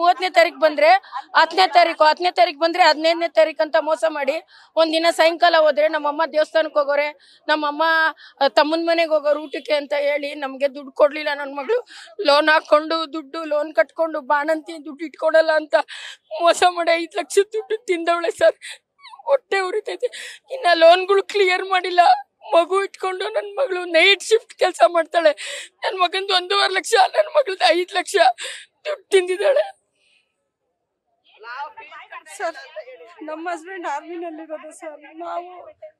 30ನೇ ತಾರೀಕು ಬಂದ್ರೆ 10ನೇ ತಾರೀಕು ಬಂದ್ರೆ 15ನೇ ತಾರೀಕು ಅಂತ ಮೋಸ ಮಾಡಿ ಒಂದಿನ ಸಾಯಂಕಾಲ ಹೋದ್ರೆ ನಮ್ಮಮ್ಮ ದೇವಸ್ಥಾನಕ್ಕೆ ಹೋಗೋರೆ, ನಮ್ಮಮ್ಮ ತಮ್ಮನ ಮನೆಗೆ ಹೋಗೋರು ಊಟಕ್ಕೆ ಅಂತ ಹೇಳಿ ನಮ್ಗೆ ದುಡ್ಡು ಕೊಡ್ಲಿಲ್ಲ. ನನ್ನ ಮಗಳು ಲೋನ್ ಹಾಕೊಂಡು ಲೋನ್ ಕಟ್ಕೊಂಡು ಬಾಣಂತಿ ದುಡ್ಡು ಇಟ್ಕೊಡಲ್ಲ ಅಂತ ಮೋಸ ಮಾಡಿ 5 ಲಕ್ಷ ದುಡ್ಡು ತಿಂದವಳೆ ಸರ್. ಹೊಟ್ಟೆ ಉರಿತೈತೆ. ಇನ್ನ ಲೋನ್ಗಳು ಕ್ಲಿಯರ್ ಮಾಡಿಲ್ಲ. ಮಗು ಇಟ್ಕೊಂಡು ನನ್ನ ಮಗಳು ನೈಟ್ ಶಿಫ್ಟ್ ಕೆಲಸ ಮಾಡ್ತಾಳೆ. ನನ್ನ ಮಗಂದು 1.5 ಲಕ್ಷ, ನನ್ನ ಮಗಳದ್ದು 5 ಲಕ್ಷ ದುಡ್ಡು ತಿಂದಿದ್ದಾಳೆ ಸರ್. ನಮ್ಮ ಹಸ್ಬೆಂಡ್ ಆರ್ಮಿನಲ್ಲಿರೋದು ಸರ್. ನಾವು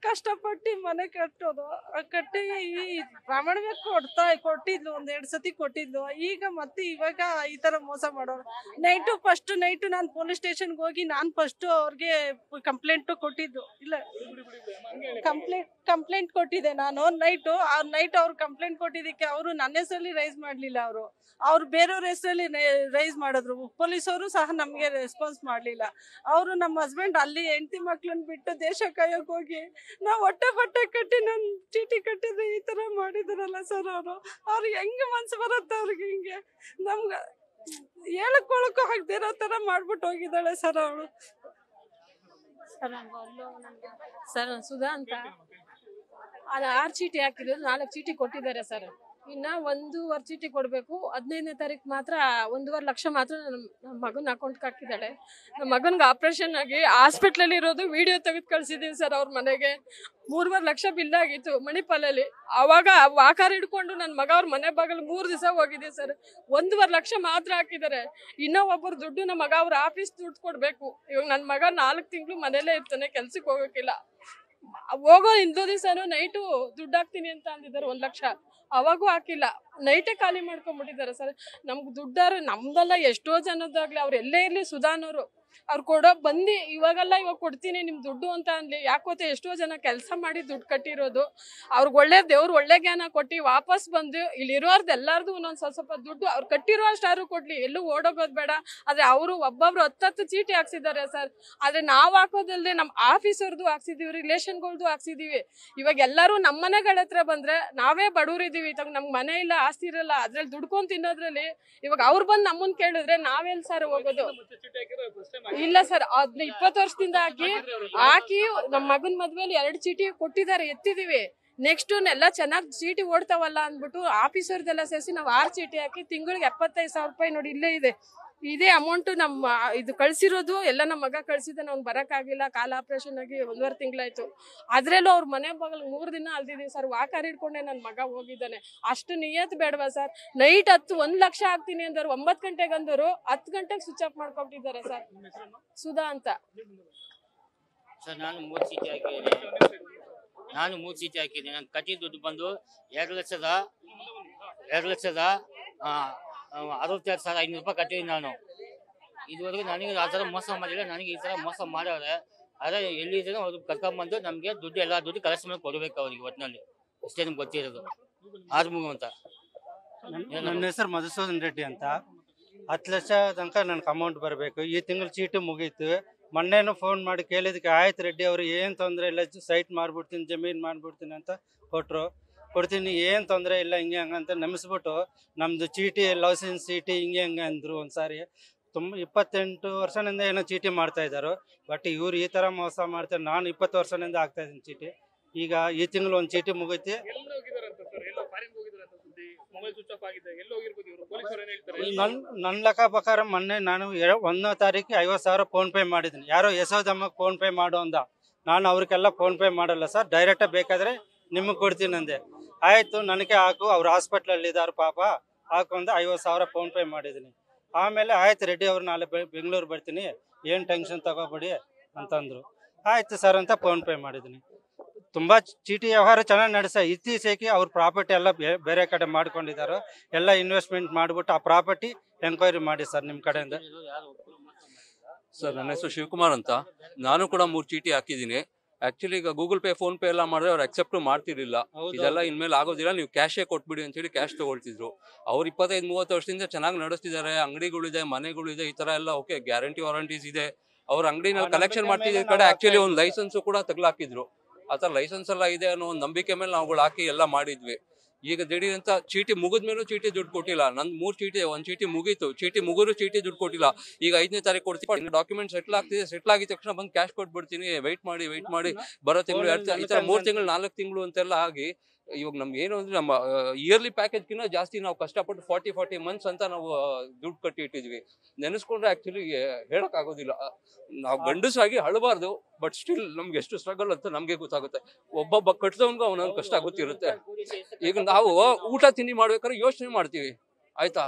ಕಷ್ಟಪಟ್ಟು ಮನೆ ಕಟ್ಟೋದು, ಕಟ್ಟಿ ಈ ಪ್ರಾಮಾಣಿಕ ಕೊಟ್ಟಿದ್ಲು, 1-2 ಸತಿ ಕೊಟ್ಟಿದ್ಲು. ಈಗ ಮತ್ತೆ ಇವಾಗ ಈ ತರ ಮೋಸ ಮಾಡೋರು. ಫಸ್ಟ್ ನೈಟು ನಾನು ಪೊಲೀಸ್ ಸ್ಟೇಷನ್ಗೆ ಹೋಗಿ ನಾನು ಫಸ್ಟ್ ಅವ್ರಿಗೆ ಕಂಪ್ಲೇಂಟ್ ಕೊಟ್ಟಿದ್ದು. ಇಲ್ಲ, ಕಂಪ್ಲೇಂಟ್ ಕೊಟ್ಟಿದ್ದೆ ನಾನು. ನೈಟ್ ಅವ್ರು ಕಂಪ್ಲೇಂಟ್ ಕೊಟ್ಟಿದ್ದಕ್ಕೆ ಅವರು ನನ್ನ ಹೆಸರಲ್ಲಿ ರೈಸ್ ಮಾಡ್ಲಿಲ್ಲ. ಅವ್ರು ಬೇರೆಯವ್ರ ಹೆಸರಲ್ಲಿ ರೈಸ್ ಮಾಡಿದ್ರು. ಪೊಲೀಸವರು ಸಹ ನಮ್ಗೆ ರೆಸ್ಪಾನ್ಸ್ ಮಾಡ್ಲಿಲ್ಲ. ಅವರು ನಮ್ಮ ಹಸ್ಬೆಂಡ್ ಅಲ್ಲಿ ಹೆಂಡತಿ ಮಕ್ಳನ್ನ ಬಿಟ್ಟು ದೇಶ ಕಾಯಕ್ ಹೋಗಿ ನಾವು ಹೊಟ್ಟೆ ಕಟ್ಟಿ ನಾನು ಚೀಟಿ ಕಟ್ಟಿದ್ರೆ ಈ ತರ ಮಾಡಿದಾರಲ್ಲ ಸರ್. ಅವ್ರು ಹೆಂಗೆ ಮನ್ಸು ಬರುತ್ತೆ ಅವ್ರಿಗೆ? ಹಿಂಗೆ ನಮ್ಗೆ ಹೇಳ್ಕೊಳಕ್ಕೂ ಆಗದಿರೋ ತರ ಮಾಡ್ಬಿಟ್ಟು ಹೋಗಿದ್ದಾಳೆ ಸರ್ ಅವಳು. ಸರ್ ಸುಧಾ ಅಂತ ಅದು 6 ಚೀಟಿ ಹಾಕಿದ್ರು, 4 ಚೀಟಿ ಕೊಟ್ಟಿದ್ದಾರೆ ಸರ್. ಇನ್ನ 1.5 ಚೀಟಿ ಕೊಡ್ಬೇಕು. 15ನೇ ತಾರೀಕು ಮಾತ್ರ 1.5 ಲಕ್ಷ ಮಾತ್ರ ನಮ್ಮ ಮಗನ ಅಕೌಂಟ್ಗೆ ಹಾಕಿದ್ದಾಳೆ. ನಮ್ಮ ಮಗನ್ಗೆ ಆಪರೇಷನ್ ಆಗಿ ಹಾಸ್ಪಿಟ್ಲಲ್ಲಿ ಇರೋದು ವಿಡಿಯೋ ತೆಗೆದು ಕಳ್ಸಿದೀವಿ ಸರ್. ಅವ್ರ ಮನೆಗೆ 3.5 ಲಕ್ಷ ಬಿಲ್ ಆಗಿತ್ತು ಮಣಿಪಾಲಲ್ಲಿ. ಅವಾಗ ವಾಕಾರ ಹಿಡ್ಕೊಂಡು ನನ್ನ ಮಗ ಅವ್ರ ಮನೆ ಬಾಗಲು 3 ದಿವಸ ಹೋಗಿದ್ದೀವಿ ಸರ್. 1.5 ಲಕ್ಷ ಮಾತ್ರ ಹಾಕಿದ್ದಾರೆ. ಇನ್ನೂ ಒಬ್ಬರು ದುಡ್ಡು ನಮ್ಮ ಮಗ ಅವ್ರ ಆಫೀಸ್ ದುಡ್ಡು ಕೊಡ್ಬೇಕು. ಇವಾಗ ನನ್ನ ಮಗ 4 ತಿಂಗಳು ಮನೇಲೇ ಇರ್ತಾನೆ, ಕೆಲ್ಸಕ್ಕೆ ಹೋಗೋಕ್ಕಿಲ್ಲ. ಹೋಗೋ ಹಿಂದೋ ದಿವಸನು ನೈಟು ದುಡ್ಡು ಹಾಕ್ತೀನಿ ಅಂತ ಅಂದಿದ್ದಾರೆ 1 ಲಕ್ಷ. ಅವಾಗೂ ಹಾಕಿಲ್ಲ, ನೈಟೇ ಖಾಲಿ ಮಾಡ್ಕೊಂಡ್ಬಿಟ್ಟಿದ್ದಾರೆ ಸರ್. ನಮ್ಗೆ ದುಡ್ಡಾರು ನಮ್ದೆಲ್ಲ ಎಷ್ಟೋ ಜನದ್ದಾಗ್ಲಿ, ಅವ್ರು ಎಲ್ಲೇ ಇರ್ಲಿ ಸುಧಾನವರು ಅವ್ರು ಕೊಡೋ ಬಂದು ಇವಾಗ ಕೊಡ್ತೀನಿ ನಿಮ್ ದುಡ್ಡು ಅಂತ ಅನ್ಲಿ. ಯಾಕೋತೆ ಎಷ್ಟೋ ಜನ ಕೆಲಸ ಮಾಡಿ ದುಡ್ಡು ಕಟ್ಟಿರೋದು. ಅವ್ರಿಗೆ ಒಳ್ಳೆ ದೇವ್ರು ಒಳ್ಳೆ ಜ್ಞಾನ ಕೊಟ್ಟು ವಾಪಸ್ ಬಂದು ಇಲ್ಲಿ ಇರೋರ್ದು ಎಲ್ಲಾರ್ದು ಒಂದೊಂದು ಸ್ವಲ್ಪ ದುಡ್ಡು ಅವ್ರು ಕಟ್ಟಿರೋ ಅಷ್ಟಾರು ಕೊಡ್ಲಿ, ಎಲ್ಲೂ ಓಡೋಗೋದು ಬೇಡ. ಆದ್ರೆ ಅವರು ಒಬ್ಬೊಬ್ರು 10 ಚೀಟಿ ಹಾಕ್ಸಿದ್ದಾರೆ ಸರ್. ಆದ್ರೆ ನಾವ್ ಹಾಕೋದಲ್ದೆ ನಮ್ಮ ಆಫೀಸರ್ದು ಹಾಕ್ಸಿದೀವಿ, ರಿಲೇಷನ್ಗಳ್ದು ಹಾಕ್ಸಿದೀವಿ. ಇವಾಗ ಎಲ್ಲರೂ ನಮ್ಮ ಮನೆಗಳ ಹತ್ರ ಬಂದ್ರೆ ನಾವೇ ಬಡವರಿದೀವಿ, ನಮ್ಗೆ ಮನೆ ಇಲ್ಲ, ಆಸ್ತಿ ಇರಲ್ಲ, ಅದ್ರಲ್ಲಿ ದುಡ್ಕೊಂಡ್ ತಿನ್ನೋದ್ರಲ್ಲಿ ಇವಾಗ ಅವ್ರು ಬಂದು ನಮ್ಮನ್ ಕೇಳಿದ್ರೆ ನಾವೆಲ್ ಸರ್ ಹೋಗೋದು? ಇಲ್ಲ ಸರ್, 20 ವರ್ಷದಿಂದ ಹಾಕಿ ನಮ್ಮ ಮಗನ್ ಮದ್ವೆಲಿ 2 ಚೀಟಿ ಕೊಟ್ಟಿದ್ದಾರೆ, ಎತ್ತಿದೀವಿ. ನೆಕ್ಸ್ಟ್ ಎಲ್ಲ ಚೆನ್ನಾಗಿ ಚೀಟಿ ಓಡ್ತಾವಲ್ಲ ಅಂದ್ಬಿಟ್ಟು ಆಫೀಸರ್ದೆಲ್ಲ ಸೇರಿಸಿ ನಾವು 6 ಚೀಟಿ ಹಾಕಿ ತಿಂಗಳಿಗೆ 75,000 ರೂಪಾಯಿ ನೋಡಿ ಇಲ್ಲೇ ಇದೆ. ಇದೇ ಅಮೌಂಟ್ ನಮ್ಮ ಇದು ಕಳ್ಸಿರೋದು ಎಲ್ಲ ನಮ್ಮ ಮಗ ಕಳ್ಸಿದ್ದಾನೆ. ಅವ್ನು ಬರಕ್ಕಾಗಿಲ್ಲ, ಕಾಲ ಆಪರೇಷನ್ ಆಗಿ 1.5 ತಿಂಗಳಾಯ್ತು. ಅದ್ರಲ್ಲೂ ಅವ್ರ ಮನೆ ಬಾಗಲ್ 3 ದಿನ ಅಲ್ದಿದೀವಿ ಸರ್. ವಾಕರ್ ಹಿಡ್ಕೊಂಡೆ ನನ್ನ ಮಗ ಹೋಗಿದ್ದಾನೆ. ಅಷ್ಟು ನಿಯತ್ ಬೇಡವಾ ಸರ್? ನೈಟ್ 1 ಲಕ್ಷ ಹಾಕ್ತೀನಿ ಅಂದವ್ರು 9 ಗಂಟೆಗೆ ಅಂದವರು 10 ಗಂಟೆಗೆ ಸ್ವಿಚ್ ಆಫ್ ಮಾಡ್ಕೊಬಿಟ್ಟಿದ್ದಾರೆ ಸರ್. ಸುಧಾ ಅಂತ ಸರ್. ನಾನು 3 ಚೀಟಿ ಹಾಕಿದ್ದೀನಿ. ನಾನು ಕಟ್ಟಿ ದುಡ್ಡು ಬಂದು 2,62,500 ರೂಪಾಯಿ ಕಟ್ಟಿದ್ದೀನಿ ನಾನು. ಇದುವರೆಗೂ ನನಗೆ ಆ ಥರ ಮೋಸ ಮಾಡಿಲ್ಲ. ನನಗೆ ಈ ಥರ ಮೋಸ ಮಾಡೋರೆ. ಆದರೆ ಎಲ್ಲಿದ್ರೆ ಅವ್ರು ಕರ್ಕೊಂಡ್ಬಂದು ನಮಗೆ ಎಲ್ಲ ದುಡ್ಡು ಕಲೆಕ್ಷನ್ ಮಾಡಿ ಕೊಡಬೇಕು ಅವ್ರಿಗೆ. ಒಟ್ಟಿನಲ್ಲಿ ಇಷ್ಟೇ ನಿಮ್ಗೆ ಗೊತ್ತಿರೋದು. ಆರ್ಮುಗು ಅಂತ ನನ್ನ ಹೆಸರು ಮಧುಸೂದನ್ ರೆಡ್ಡಿ ಅಂತ. 10 ಲಕ್ಷ ತನಕ ನನಗೆ ಅಮೌಂಟ್ ಬರಬೇಕು. ಈ ತಿಂಗಳು ಚೀಟಿ ಮುಗೀತು. ಮೊನ್ನೆನೂ ಫೋನ್ ಮಾಡಿ ಕೇಳಿದಕ್ಕೆ ಆಯ್ತು ರೆಡ್ಡಿ ಅವರು, ಏನು ತೊಂದರೆ ಇಲ್ಲ, ಸೈಟ್ ಮಾಡ್ಬಿಡ್ತೀನಿ, ಜಮೀನು ಮಾಡ್ಬಿಡ್ತೀನಿ ಅಂತ ಕೊಡ್ತೀನಿ, ಏನು ತೊಂದರೆ ಇಲ್ಲ, ಹಿಂಗೆ ಹಂಗಂತ ನೆಮಿಸ್ಬಿಟ್ಟು ನಮ್ಮದು ಚೀಟಿ ಲೈಸೆನ್ಸ್ ಚೀಟಿ ಹಿಂಗೆ ಅಂದರು. ಒಂದು ಸಾರಿ 28 ವರ್ಷದಿಂದ ಏನೋ ಚೀಟಿ ಮಾಡ್ತಾಯಿದ್ದಾರೆ. ಬಟ್ ಇವ್ರು ಈ ಥರ ಮೋಸ ಮಾಡ್ತಾರೆ. ನಾನು 20 ವರ್ಷದಿಂದ ಆಗ್ತಾಯಿದ್ದೀನಿ ಚೀಟಿ. ಈಗ ಈ ತಿಂಗಳು 1 ಚೀಟಿ ಮುಗೈತಿ. ನನ್ನ ಲೆಕ್ಕ ಪ್ರಕಾರ ಮೊನ್ನೆ ನಾನು 1ನೇ ತಾರೀಕು 50,000 ಫೋನ್ಪೇ ಮಾಡಿದ್ದೀನಿ. ಯಾರೋ ಯಶೋದಮ್ಮಕ್ಕೆ ಫೋನ್ಪೇ ಮಾಡು ಅಂದ. ನಾನು ಅವ್ರಿಗೆಲ್ಲ ಫೋನ್ಪೇ ಮಾಡಲ್ಲ ಸರ್, ಡೈರೆಕ್ಟಾಗಿ ಬೇಕಾದರೆ ನಿಮಗೆ ಕೊಡ್ತೀನಿ ಅಂದೆ. ಆಯಿತು ನನಗೆ ಹಾಕು, ಅವ್ರು ಹಾಸ್ಪಿಟ್ಲಲ್ಲಿ ಇದ್ದಾರೆ ಪಾಪ, ಹಾಕು ಅಂದ 50,000 ಫೋನ್ಪೇ ಮಾಡಿದ್ದೀನಿ. ಆಮೇಲೆ ಆಯ್ತು ರೆಡ್ಡಿ ಅವ್ರು ನಾಳೆ ಬೆಂಗಳೂರು ಬರ್ತೀನಿ, ಏನು ಟೆನ್ಷನ್ ತಗೋಬೇಡಿ ಅಂತಂದರು. ಆಯಿತು ಸರ್ ಅಂತ ಫೋನ್ಪೇ ಮಾಡಿದ್ದೀನಿ. ತುಂಬ ಚೀಟಿ ವ್ಯವಹಾರ ಚೆನ್ನಾಗಿ ನಡೆಸ. ಇತ್ತೀಚೆಗೆ ಅವ್ರ ಪ್ರಾಪರ್ಟಿ ಎಲ್ಲ ಬೇರೆ ಕಡೆ ಮಾಡ್ಕೊಂಡಿದ್ದಾರೆ. ಎಲ್ಲ ಇನ್ವೆಸ್ಟ್ಮೆಂಟ್ ಮಾಡಿಬಿಟ್ಟು ಆ ಪ್ರಾಪರ್ಟಿ ಎಂಕ್ವೈರಿ ಮಾಡಿ ಸರ್ ನಿಮ್ಮ ಕಡೆಯಿಂದ. ಸರ್ ನನ್ನ ಹೆಸರು ಶಿವಕುಮಾರ್ ಅಂತ. ನಾನು ಕೂಡ 3 ಚೀಟಿ ಹಾಕಿದ್ದೀನಿ. ಆಕ್ಚುಲಿ ಈಗ ಗೂಗಲ್ ಪೇ ಫೋನ್ ಪೇ ಎಲ್ಲ ಮಾಡಿದ್ರೆ ಅವ್ರು ಅಕ್ಸೆಪ್ಟ್ ಮಾಡ್ತಿರ್ಲಿಲ್ಲ. ಇದೆಲ್ಲ ಇನ್ಮೇಲೆ ಆಗೋದಿಲ್ಲ, ನೀವು ಕ್ಯಾಶೇ ಕೊಟ್ಬಿಡಿ ಅಂತ ಹೇಳಿ ಕ್ಯಾಶ್ ತಗೊಳ್ತಿದ್ರು. ಅವ್ರು 25-30 ವರ್ಷದಿಂದ ಚೆನ್ನಾಗಿ ನಡೆಸ್ತಿದ್ದಾರೆ. ಅಂಗಡಿಗಳಿದೆ, ಮನೆಗಳಿದೆ, ಈ ತರ ಎಲ್ಲ ಓಕೆ, ಗ್ಯಾರಂಟಿ ವಾರಂಟೀಸ್ ಇದೆ. ಅವ್ರ ಅಂಗಡಿನಲ್ಲಿ ಕಲೆಕ್ಷನ್ ಮಾಡ್ತಿದ್ದ ಕಡೆ ಆಕ್ಚುಲಿ ಒಂದು ಲೈಸೆನ್ಸ್ ಕೂಡ ತಗ್ಲಾಕಿದ್ರು. ಆ ಥರ ಲೈಸೆನ್ಸ್ ಎಲ್ಲ ಇದೆ ಅನ್ನೋ ಒಂದು ನಂಬಿಕೆ ಮೇಲೆ ನಾವುಗಳು ಹಾಕಿ ಎಲ್ಲ ಮಾಡಿದ್ವಿ. ಈಗ ದಿಢೀರ್ ಅಂತ ಚೀಟಿ ಮುಗಿದ್ಮೇಲೂ ಚೀಟಿ ದುಡ್ಡು ಕೊಟ್ಟಿಲ್ಲ. ನಂದು 3 ಚೀಟಿ, 1 ಚೀಟಿ ಮುಗೀತು, ಚೀಟಿ ಮುಗಿದ್ರು ಚೀಟಿ ದುಡ್ಡು ಕೊಟ್ಟಿಲ್ಲ. ಈಗ 5ನೇ ತಾರೀಕು ಕೊಡ್ತೀನಿ, ಡಾಕ್ಯುಮೆಂಟ್ ಸೆಟ್ಲ್ ಆಗ್ತಿದೆ, ಸೆಟ್ಲ್ ಆಗಿದ ತಕ್ಷಣ ಬಂದು ಕ್ಯಾಶ್ ಕೊಟ್ಬಿಡ್ತೀನಿ, ವೆಯ್ಟ್ ಮಾಡಿ ಬರೋ ತಿಂಗಳು 2 ಈ ತರ 3 ತಿಂಗಳು 4 ತಿಂಗಳು ಅಂತೆಲ್ಲ ಆಗಿ ಇವಾಗ ನಮ್ಗೆ ಏನು ಅಂದ್ರೆ ನಮ್ಮ ಇಯರ್ಲಿ ಪ್ಯಾಕೇಜ್ಗಿಂತ ಜಾಸ್ತಿ ನಾವು ಕಷ್ಟಪಟ್ಟು 40 ಮಂತ್ಸ್ ಅಂತ ನಾವು ದುಡ್ಡು ಕಟ್ಟಿ ಇಟ್ಟಿದ್ವಿ. ನೆನೆಸ್ಕೊಂಡ್ರೆ ಆಕ್ಚುಲಿ ಹೇಳಕ್ ಆಗೋದಿಲ್ಲ. ನಾವು ಗಂಡಸಾಗಿ ಅಳಬಾರ್ದು, ಬಟ್ ಸ್ಟಿಲ್ ನಮ್ಗೆ ಎಷ್ಟು ಸ್ಟ್ರಗಲ್ ಅಂತ ನಮ್ಗೆ ಗೊತ್ತಾಗುತ್ತೆ. ಒಬ್ಬೊಬ್ಬ ಕಟ್ಟಿದವನ್ಗೂ ಅವನೊಂದು ಕಷ್ಟ ಗೊತ್ತಿರುತ್ತೆ. ಈಗ ನಾವು ಊಟ ತಿಂಡಿ ಮಾಡ್ಬೇಕಾದ್ರೆ ಯೋಚನೆ ಮಾಡ್ತೀವಿ, ಆಯ್ತಾ,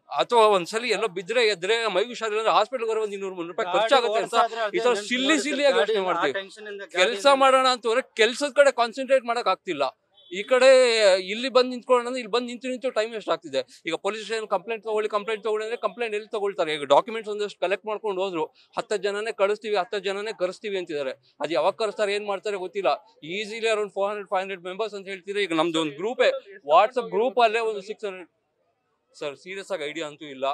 ಅಥವಾ ಒಂದ್ಸಲಿ ಎಲ್ಲೋ ಬಿದ್ರೆ ಎದ್ರೆ ಮೈ ಹುಷಾರಿಲ್ಲ ಹಾಸ್ಪಿಟಲ್ ಬರೋ 100-300 ರೂಪಾಯಿ ಖರ್ಚಾಗುತ್ತೆ ಅಂತ ಈ ತರ ಸಿಲ್ಲಿಯಾಗಿ ಯೋಚನೆ ಮಾಡ್ತೀವಿ. ಕೆಲಸ ಮಾಡೋಣ ಅಂತಂದ್ರೆ ಕೆಲ್ಸದ ಕಡೆ ಕಾನ್ಸಂಟ್ರೇಟ್ ಮಾಡಕ್ ಆಗ್ತಿಲ್ಲ. ಈ ಕಡೆ ಇಲ್ಲಿ ಬಂದು ನಿಂತ್ಕೊಳ್ಳೋಣ ಅಂದ್ರೆ ಇಲ್ಲಿ ಬಂದು ನಿಂತು ಟೈಮ್ ವೇಸ್ಟ್ ಆಗ್ತಿದೆ. ಈಗ ಪೊಲೀಸ್ ಸ್ಟೇಷನ್ ಕಂಪ್ಲೇಂಟ್ ತಗೊಳ್ಳಿ ಅಂದ್ರೆ ಕಂಪ್ಲೇಂಟ್ ಎಲ್ಲಿ ತಗೊಳ್ತಾರೆ? ಈಗ ಡಾಕ್ಯುಮೆಂಟ್ಸ್ ಒಂದಷ್ಟು ಕಲೆಕ್ಟ್ ಮಾಡ್ಕೊಂಡು ಹೋದ್ರು 10 ಜನನೇ ಕಳಿಸ್ತೀವಿ, 10 ಜನನೇ ಕರೆಸ್ತೀವಿ ಅಂತಿದ್ದಾರೆ. ಅದು ಯಾವಾಗ ಕರೆಸ್ತಾರೆ, ಏನ್ ಮಾಡ್ತಾರೆ ಗೊತ್ತಿಲ್ಲ. ಈಸಿಲಿ ಅರೌಂಡ್ 400-500 ಮೆಂಬರ್ಸ್ ಅಂತ ಹೇಳ್ತೀರಾ. ಈಗ ನಮ್ದು ಒಂದು ಗ್ರೂಪೇ, ವಾಟ್ಸ್ಆಪ್ ಗ್ರೂಪ್ ಅಲ್ಲೇ ಒಂದು 600. ಸರ್ ಸೀರಿಯಸ್ ಆಗಿ ಐಡಿಯಾ ಅಂತೂ ಇಲ್ಲ.